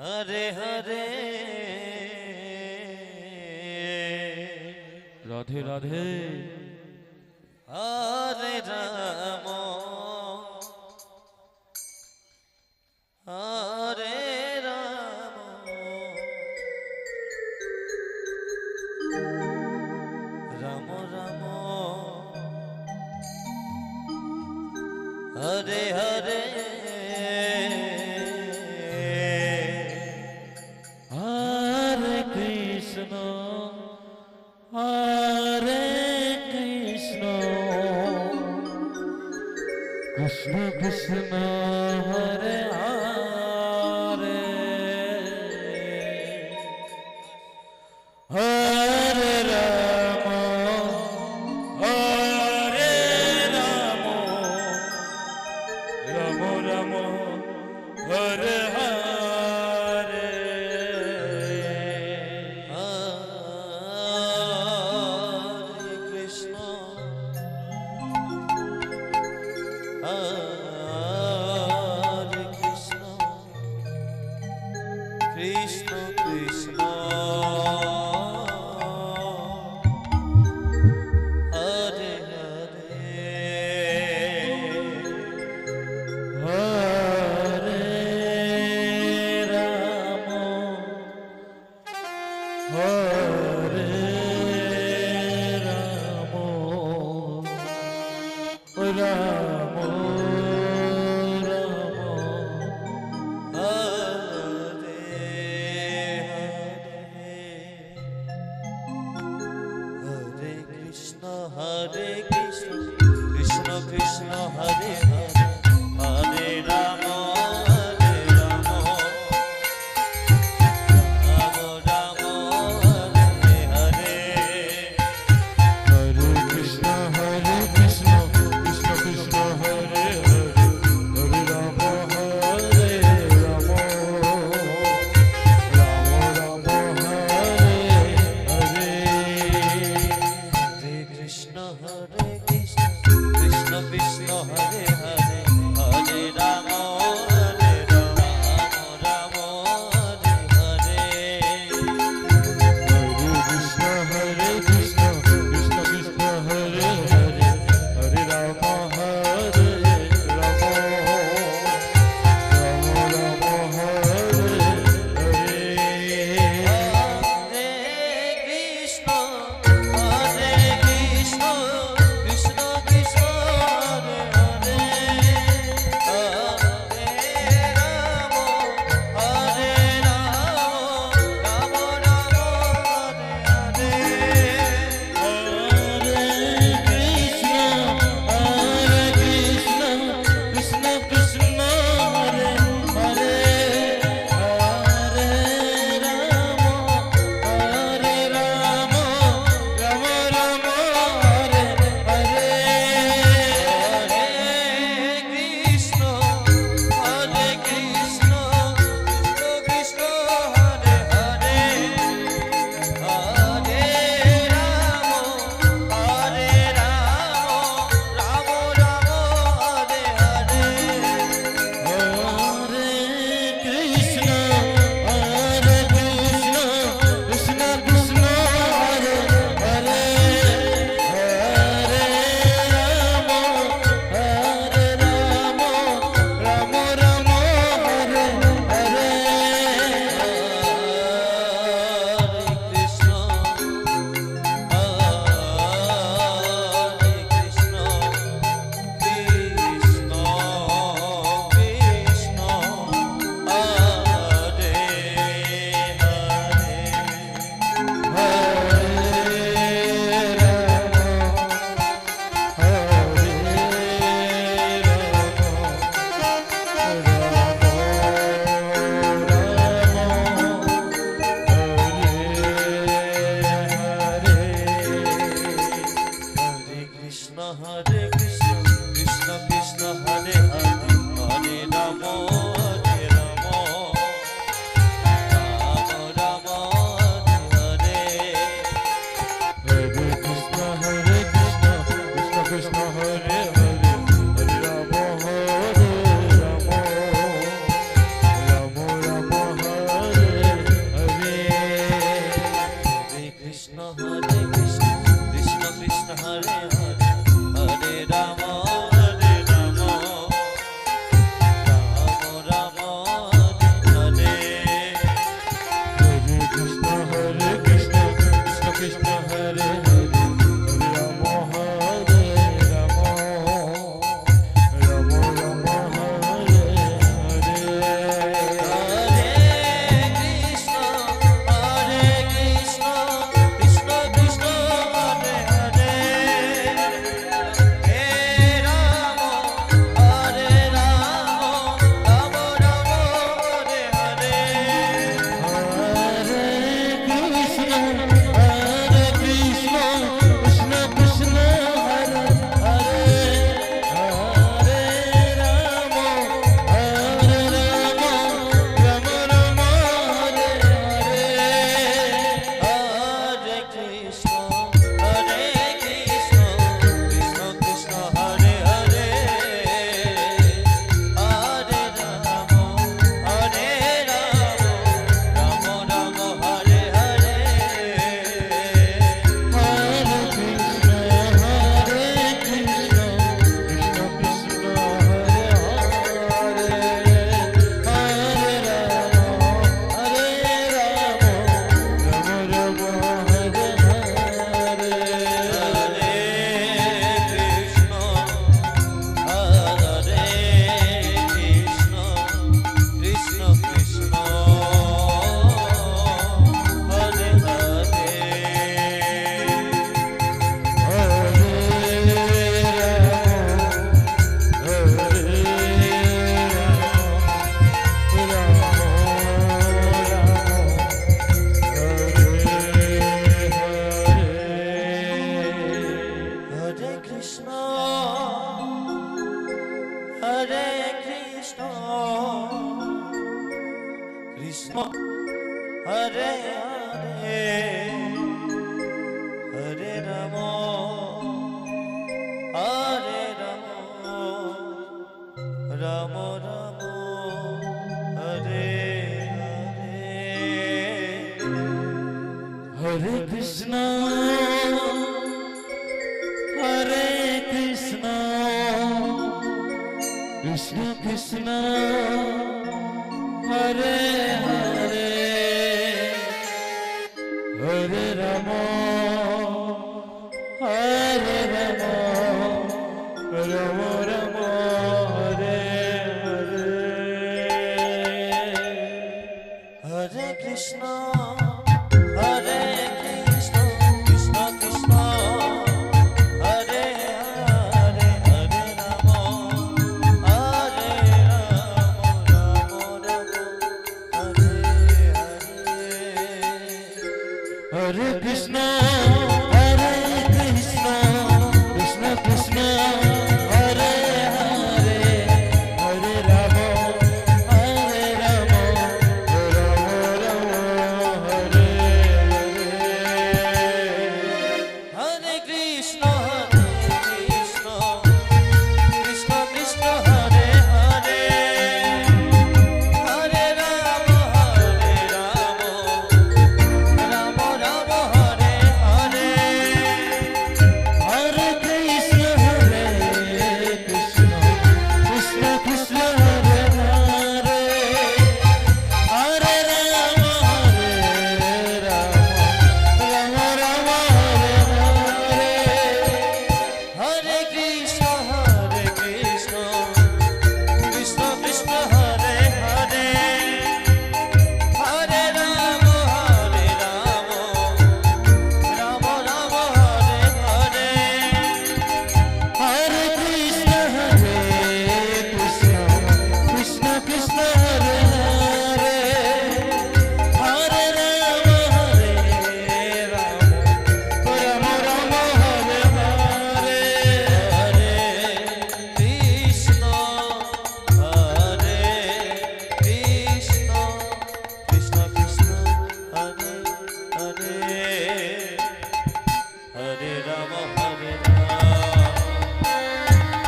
हरे हरे राधे राधे हरे राम हरे राम राम राम हरे हरे हरे कृष्ण कृष्ण कृष्ण हरे हरे हरे राम राम राम हरे हरे हरे कृष्ण हरे कृष्ण कृष्ण कृष्ण हरे हरे हरे राम हरे राम राम हरे हरे কৃষ্ণ হরে হরে হরে রাম হরে Ram Ram Ram Hare Hare Hare Krishna, Hare Krishna, Krishna Krishna, Hare Hare, Hare Rama, Hare Rama, Rama Rama, Hare Hare. Hare Krishna, Hare Krishna, Krishna Krishna, Hare Hare, Hare Rama, Hare Rama, Rama Rama, Hare Hare. Hare Krishna, Hare Krishna, Krishna Krishna, Hare Hare, Hare Rama, Hare Rama, Rama Rama, Hare Hare. Hare Krishna, Krishna Krishna, Hare Hare, Hare Rama, Hare Rama, Rama Rama, Hare Hare. Hare Krishna, Hare Krishna, Krishna Krishna, Hare Hare, Hare Rama, Hare Rama, Rama Rama, Hare Hare. Hare Krishna, Krishna Krishna, Hare Hare, Hare Rama, Hare Rama, Rama Rama, Hare Hare. Hare Krishna, Hare Krishna, Krishna Krishna, Hare Hare, Hare Rama, Hare Rama, Rama Rama, Hare Hare. Hare Krishna, Hare Krishna, Krishna Krishna, Hare Hare, Hare Rama, Hare Rama,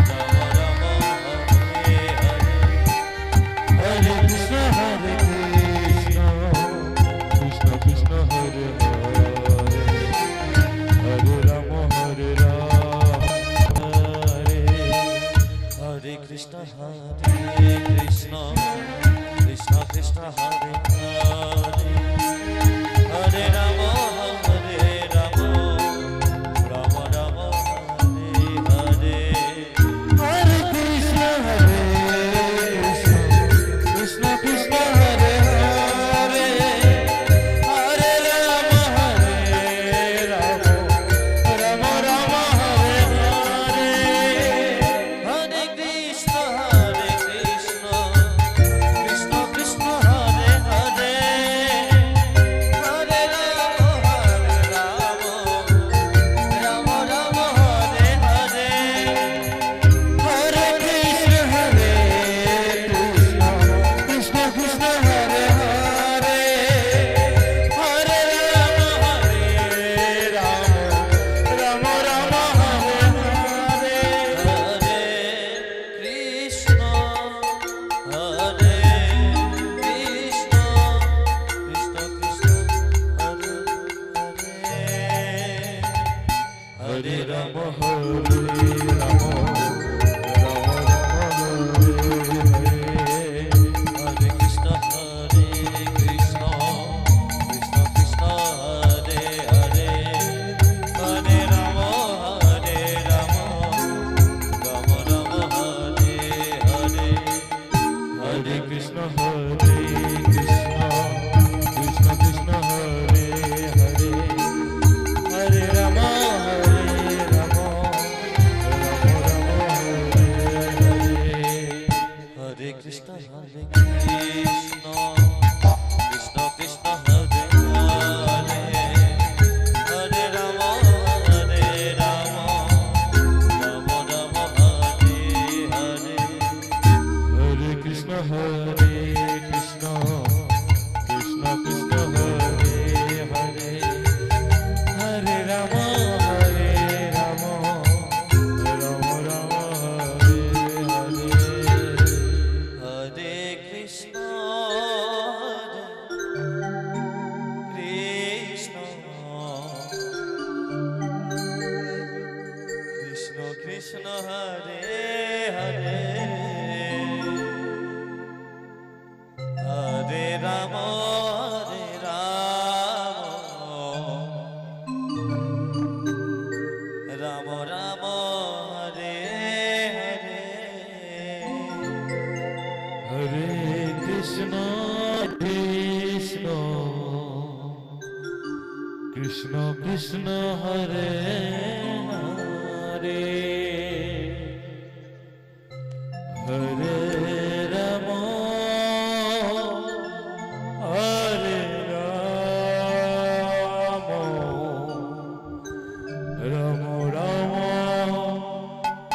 Rama Rama, Hare Hare. Hare Krishna, Hare Krishna, Krishna Krishna, Hare Hare, Hare Rama, Hare Rama, Hare Krishna, Hare Krishna, Krishna Krishna, Hare Hare, Hare Rama, Hare Rama, Rama Rama, Hare Hare. Hare Krishna, Hare Krishna, Krishna Krishna, Hare Hare, Hare Rama, Hare Rama, Rama Rama, Hare Hare. Hare Krishna, Hare Krishna, Krishna Krishna, Hare Hare, Ram Ram Ram Hare Hare Hare Krishna Krishna Krishna Krishna Hare Hare Hare Ram হরে রাম রাম রাম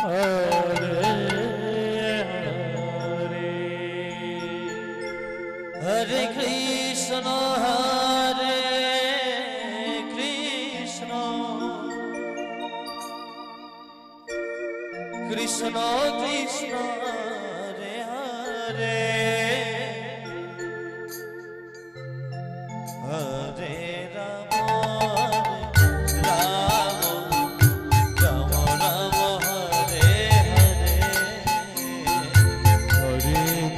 হরে হরে হরে কৃষ্ণ কৃষ্ণ কৃষ্ণ হরে হরে হরে রাম রাম রাম রাম হরে হরে হরে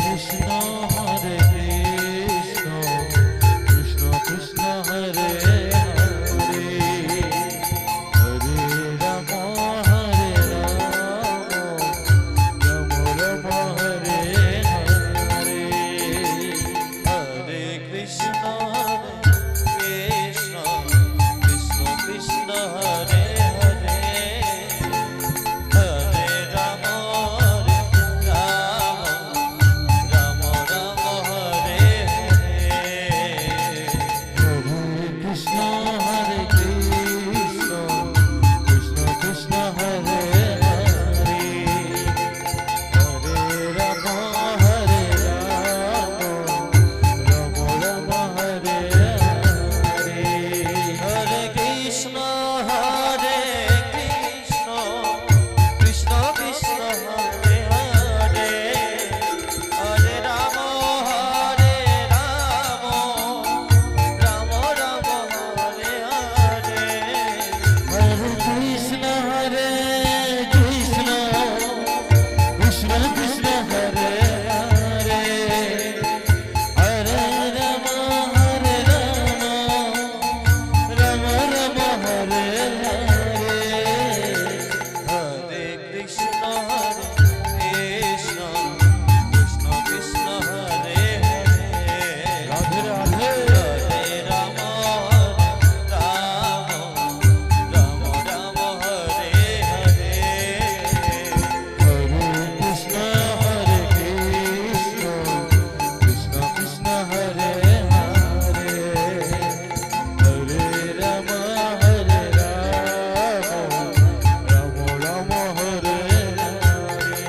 কৃষ্ণ কৃষ্ণ কৃষ্ণ হরে হরে হরে রাম রাম রাম হরে হরে হরে কৃষ্ণ কৃষ্ণ কৃষ্ণ কৃষ্ণ হরে হরে হরে রাম রাম রাম রাম হরে হরে কৃষ্ণ কৃষ্ণ কৃষ্ণ হরে হরে হরে রাম রাম রাম হরে হরে হরে কৃষ্ণ কৃষ্ণ কৃষ্ণ কৃষ্ণ হরে হরে হরে রাম রাম রাম হরে হরে হরে কৃষ্ণ কৃষ্ণ কৃষ্ণ কৃষ্ণ হরে হরে হরে রাম রাম রাম হরে হরে হরে কৃষ্ণ কৃষ্ণ কৃষ্ণ কৃষ্ণ হরে হরে রাধে রাধে হরে রাম রাম রাম রাম হরে হরে হরে কৃষ্ণ কৃষ্ণ কৃষ্ণ কৃষ্ণ হরে হরে হরে রাম রাম রাম হরে হরে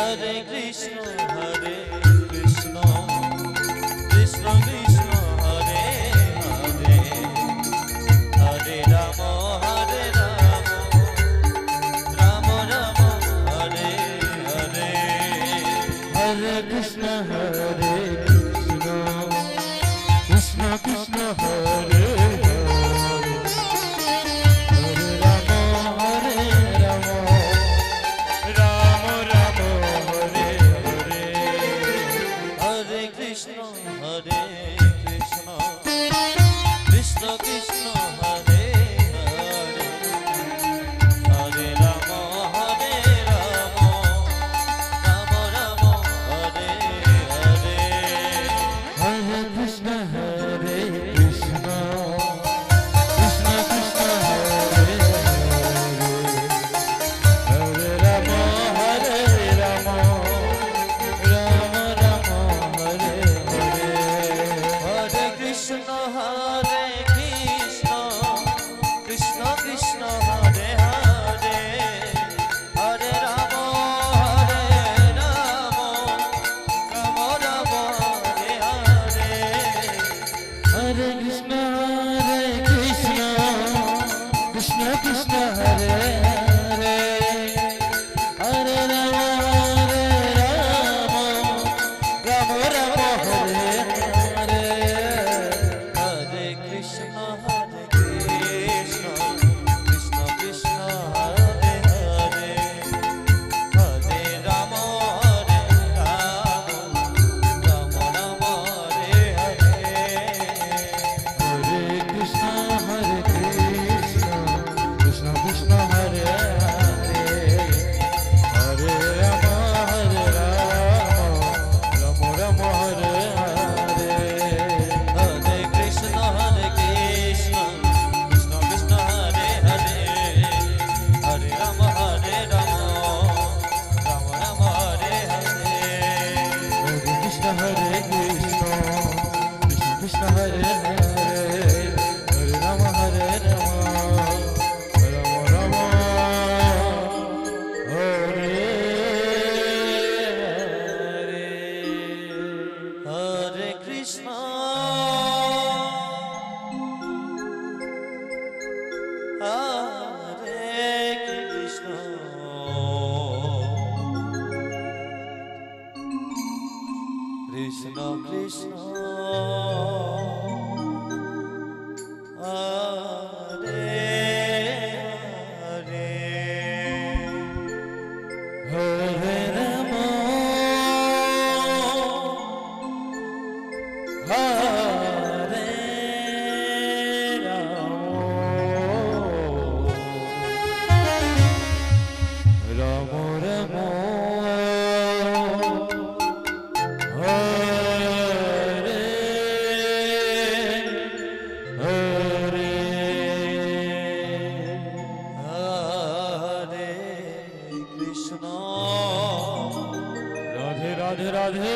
হরে কৃষ্ণ কৃষ্ণ কৃষ্ণ কৃষ্ণ হরে হরে হরে রাম রাম রাম হরে হরে হরে কৃষ্ণ কৃষ্ণ কৃষ্ণ হরে হরে হরে রাম রাম রাম হরে হরে হরে কৃষ্ণ কৃষ্ণ কৃষ্ণ কৃষ্ণ হরে হরে হরে রাম রাম রাম হরে হরে হরে কৃষ্ণ কৃষ্ণ কৃষ্ণ কৃষ্ণ হরে হরে রাম রাম রাম হরে হরে হরে কৃষ্ণ কৃষ্ণ কৃষ্ণ হরে হরে হরে রাম রাম রাম হরে হরে হরে কৃষ্ণ কৃষ্ণ কৃষ্ণ হরে হরে হরে রাম রাম রাম হরে হরে হরে কৃষ্ণ কৃষ্ণ কৃষ্ণ কৃষ্ণ হরে হরে হরে রাম রাম রাম কৃষ্ণ হরে কৃষ্ণ কৃষ্ণ কৃষ্ণ হরে হরে হরে রাম হরে রাম রাম রাম হরে হরে হরে কৃষ্ণ রাধে রাধে রাধে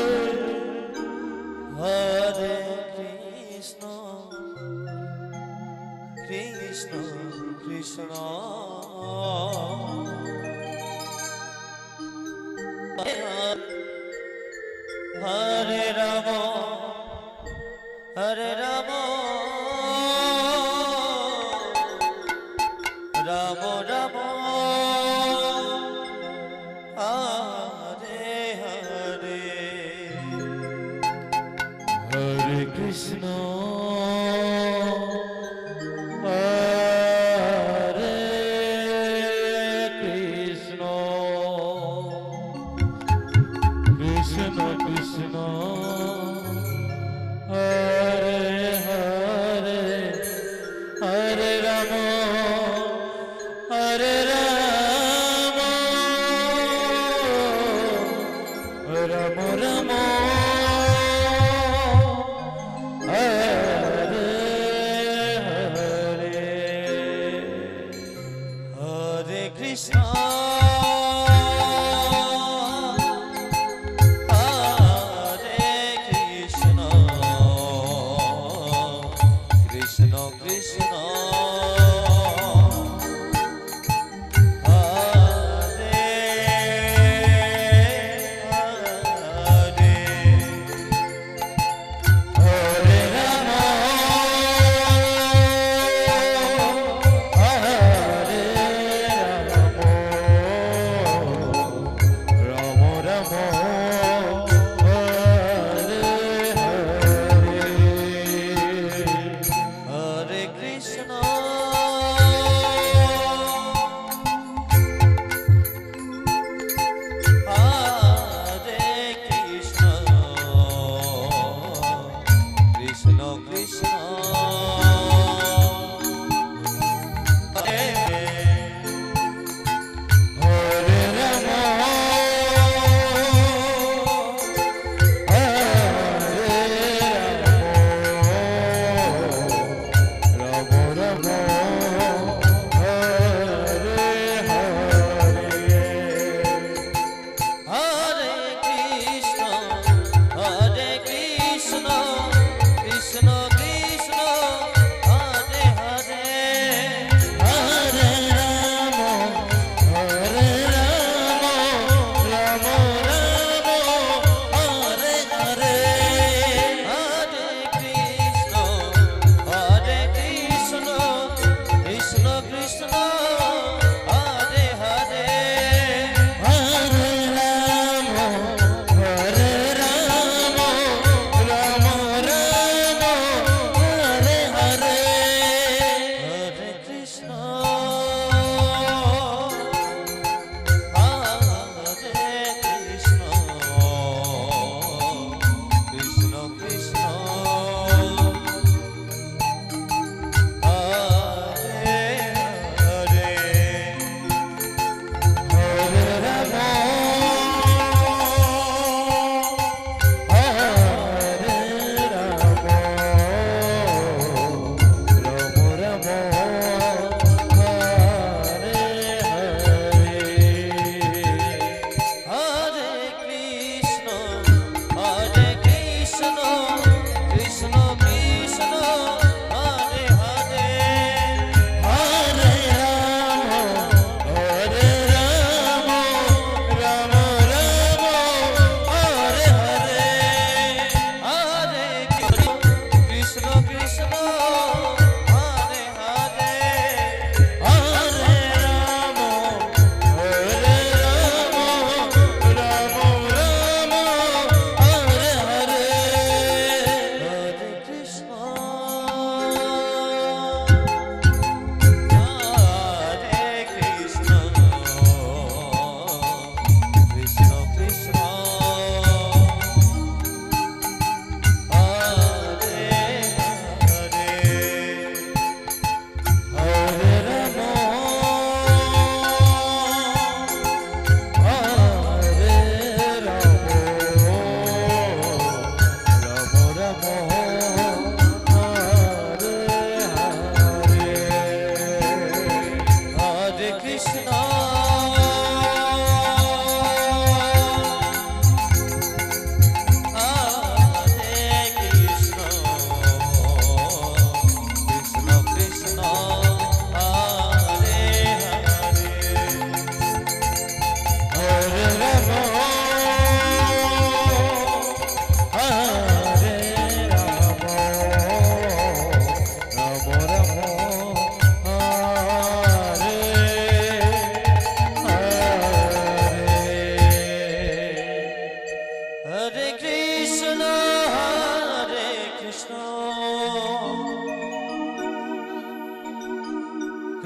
হরে কৃষ্ণ কৃষ্ণ কৃষ্ণ হরে রাম হরে রাম রাম রাম হরে হরে হরে কৃষ্ণ হরে কৃষ্ণ কৃষ্ণ কৃষ্ণ হরে হরে হরে রাম হরে রাম রাম রাম হরে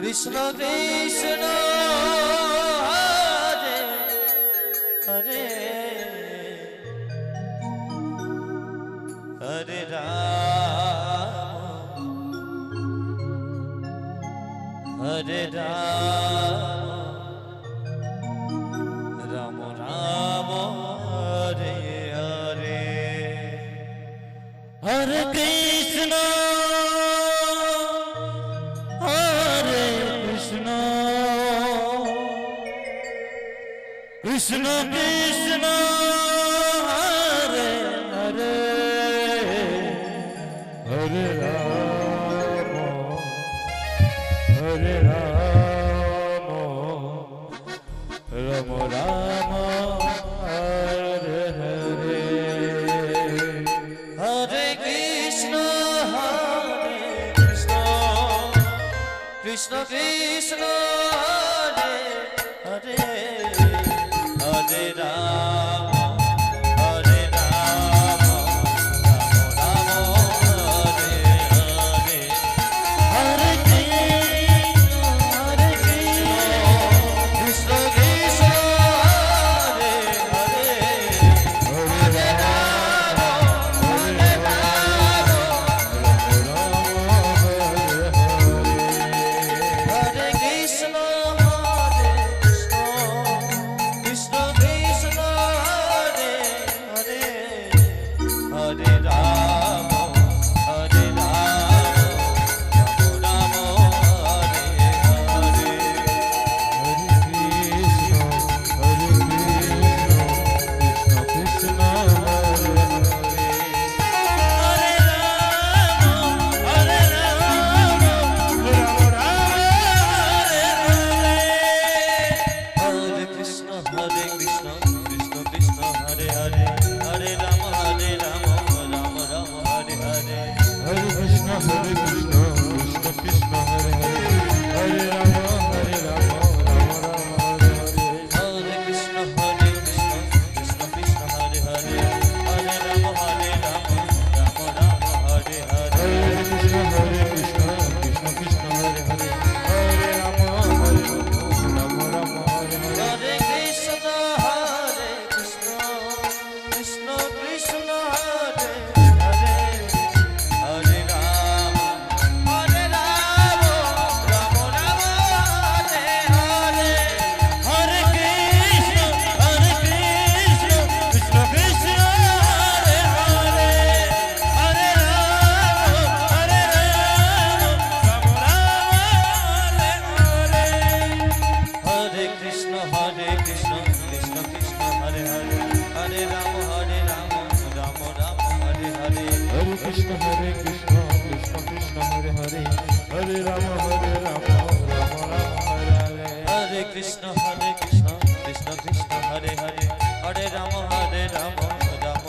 কৃষ্ণ কৃষ্ণ হরে হরে হরে রাম হরে রাম রাম রাম হরে হরে হরে কৃষ্ণ হরে কৃষ্ণ কৃষ্ণ কৃষ্ণ হরে হরে হরে রাম হরে রাম রাম রাম হরে হরে হরে কৃষ্ণ কৃষ্ণ কৃষ্ণ হরে হরে হরে রাম হরে রাম রাম রাম হরে হরে হরে কৃষ্ণ কৃষ্ণ হরে হরে হরে রাম হরে রাম হরে কৃষ্ণ কৃষ্ণ কৃষ্ণ হরে হরে হরে রাম হরে রাম রাম হরে হরে হরে কৃষ্ণ কৃষ্ণ কৃষ্ণ হরে হরে হরে রাম রাম রাম হরে হরে হরে কৃষ্ণ কৃষ্ণ কৃষ্ণ হরে হরে হরে রাম রাম রাম রাম হরে হরে হরে কৃষ্ণ কৃষ্ণ কৃষ্ণ হরে হরে হরে রাম রাম রাম হরে হরে হরে কৃষ্ণ কৃষ্ণ কৃষ্ণ হরে হরে হরে রাম রাম রাম হরে হরে হরে কৃষ্ণ কৃষ্ণ কৃষ্ণ হরে হরে হরে রাম রাম রাম হরে হরে হরে কৃষ্ণ কৃষ্ণ কৃষ্ণ হরে হরে হরে রাম রাম হরে হরে হরে কৃষ্ণ কৃষ্ণ কৃষ্ণ হরে হরে হরে রাম রাম রাম হরে হরে হরে কৃষ্ণ কৃষ্ণ কৃষ্ণ হরে হরে হরে রাম রাম রাম হরে হরে হরে কৃষ্ণ কৃষ্ণ কৃষ্ণ হরে হরে হরে রাম রাম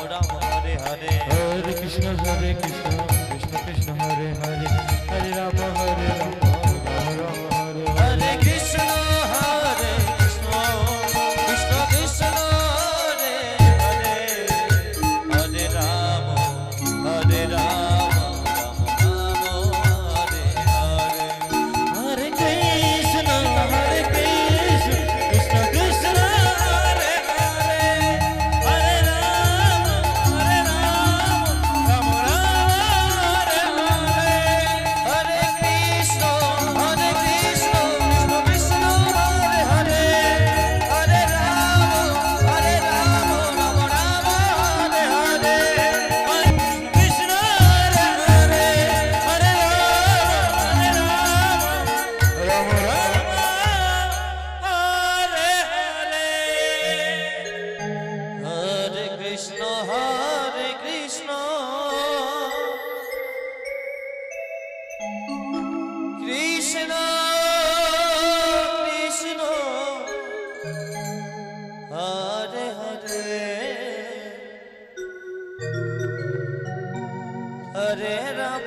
রাম হরে হরে হরে কৃষ্ণ কৃষ্ণ কৃষ্ণ হরে হরে হরে রাম রাম রাম হরে হরে হরে কৃষ্ণ কৃষ্ণ কৃষ্ণ হরে হরে হরে রাম রাম রাম হরে হরে হরে কৃষ্ণ কৃষ্ণ কৃষ্ণ হরে হরে হরে রাম রাম রাম হরে হরে হরে কৃষ্ণ কৃষ্ণ কৃষ্ণ হরে হরে হরে রাম রাম রাম হরে হরে কৃষ্ণ হরে হরে হরে রাম রাম হরে হরে হরে কৃষ্ণ কৃষ্ণ কৃষ্ণ হরে হরে হরে রাম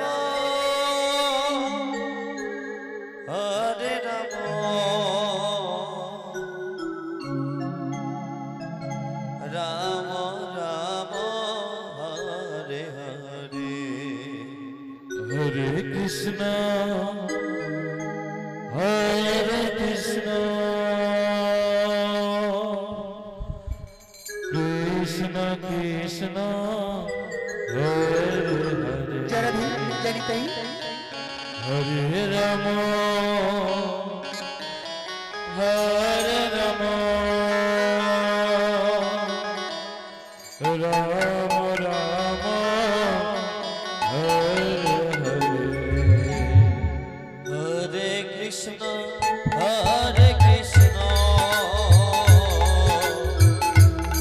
হরে Ram Ram Ram Hare Hare Hare Krishna Hare Krishna, Krishna Krishna, Hare Hare, Hare Rama, Hare Rama, Rama Rama, Hare Hare. Hare Krishna, Hare Krishna,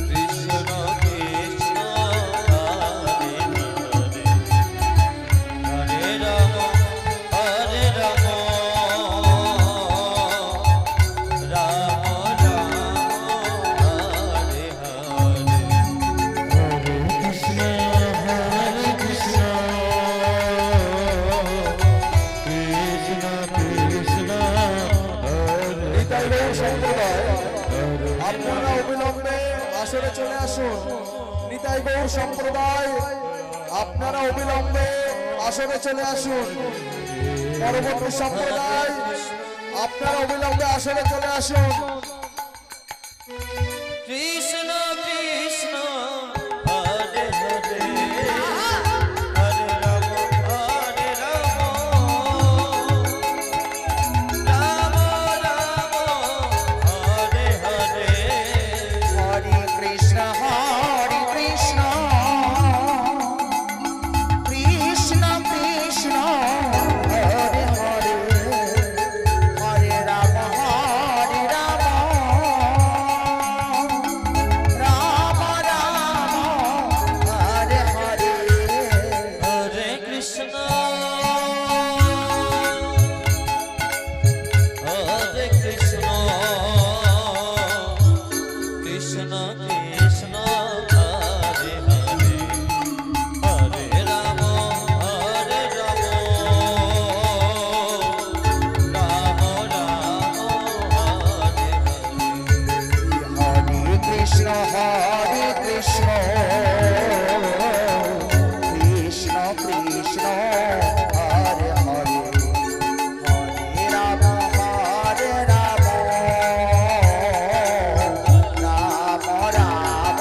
Krishna Krishna, Hare Hare, Hare Rama, Hare Rama, Rama Rama, Hare Hare. Hare Krishna, Krishna Krishna, Hare Nitai Gour সম্প্রদায় Hare. আপনারা অবিলম্বে আসরে চলে আসুন। নিতাই গৌর সম্প্রদায় আপনারা অবিলম্বে আসরে চলে আসুন। পরবর্তী সম্প্রদায় আপনারা অবিলম্বে আসরে চলে আসুন। Krishna Krishna, Hare Hare, Hare Rama, Hare Rama, Rama Rama, Hare Hare. হরে Krishna Krishna Krishna Hare Hare Hare Ram Ram Ram Hare Hare Hare Krishna, Hare Krishna, Krishna Krishna, Hare Hare, Hare Rama, Hare Rama, Rama Rama, Hare Hare. হরে Krishna Krishna Krishna Hare Hare Hare Ram Ram Ram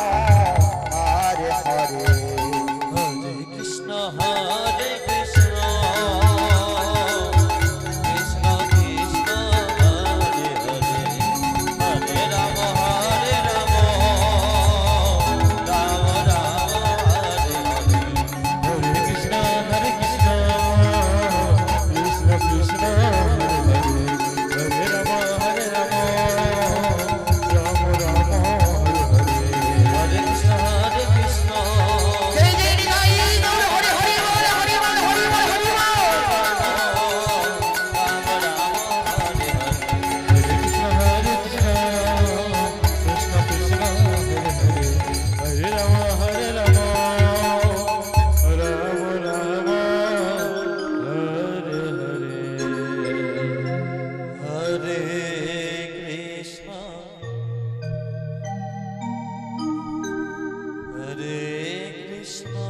Hare Hare Hare Krishna, Hare Krishna, Krishna Krishna, Hare Hare, Hare Rama, Hare Rama, Rama Rama, Hare Hare. Hare Krishna, Hare Krishna, Krishna Krishna, Hare Hare, Hare Rama, Hare Rama, Rama Rama, Hare Hare. Hare Krishna, Hare Krishna, জয় জয় নিতাই গৌর হরে হরে বল হরে বল হরে বল হরে বল Rama Rama, Hare Hare. Hare Krishna, Hare Krishna, Krishna Krishna, Hare Hare, Hare Rama, Hare Rama, Rama Rama, Hare Hare. Hare Krishna, Hare Krishna,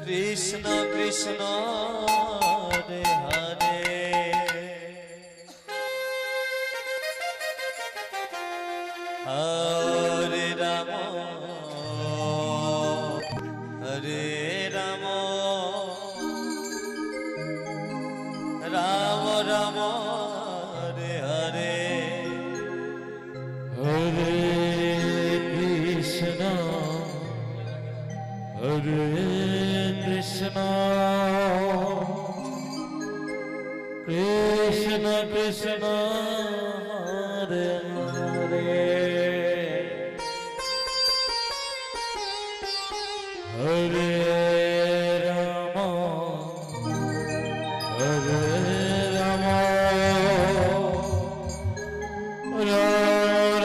Krishna Krishna, Hare Hare, Hare Rama, Hare Rama, Rama Rama, Hare Hare. Hare Krishna, Hare Krishna, Krishna Krishna, Hare Hare, Hare Rama, Hare Rama,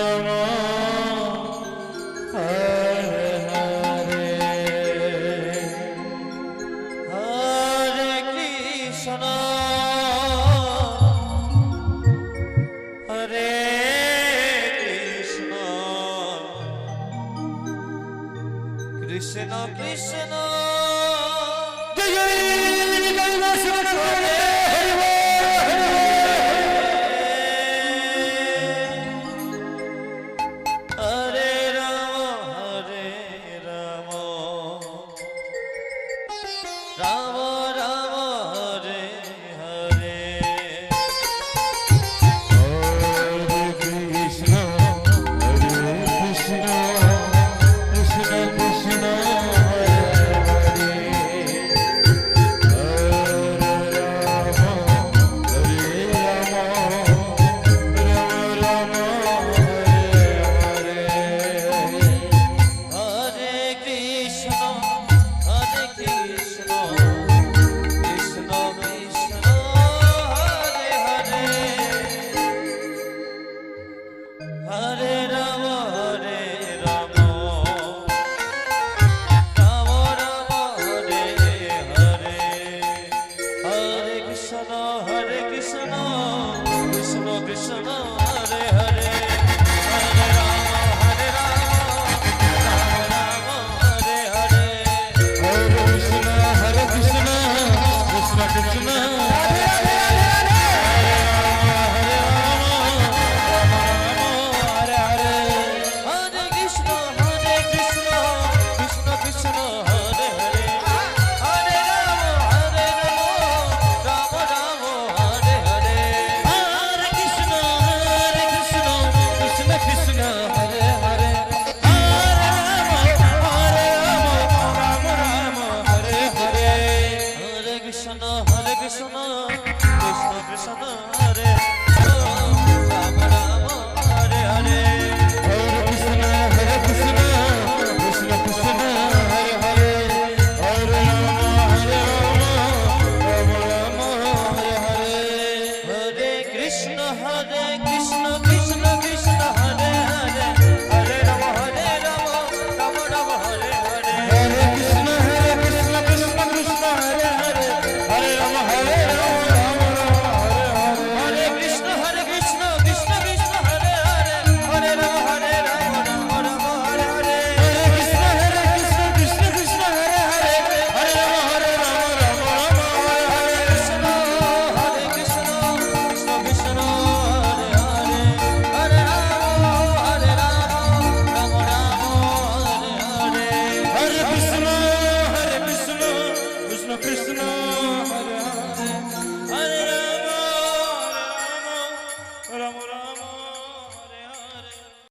Rama Hare Hare. Hare Krishna, Hare Krishna, Krishna Krishna, Jai Jai হরে Ram Ram Ram Ram Hare Hare Hare Krishna, Hare Krishna, Krishna Krishna, Hare Hare, Hare Rama, Hare Rama, Rama Rama, Hare Hare. হরে Krishna Krishna Krishna Hare Hare Hare Ram Ram Ram Hare Hare Hare Krishna Krishna Krishna Hare Hare Hare Ram Ram Hare Hare Hare Krishna, Krishna Krishna, Hare হরে কৃষ্ণ কৃষ্ণ কৃষ্ণ হরে হরে হরে রাম রাম রাম হরে হরে হরে কৃষ্ণ কৃষ্ণ কৃষ্ণ হরে হরে হরে রাম রাম হরে হরে হরে কৃষ্ণ কৃষ্ণ কৃষ্ণ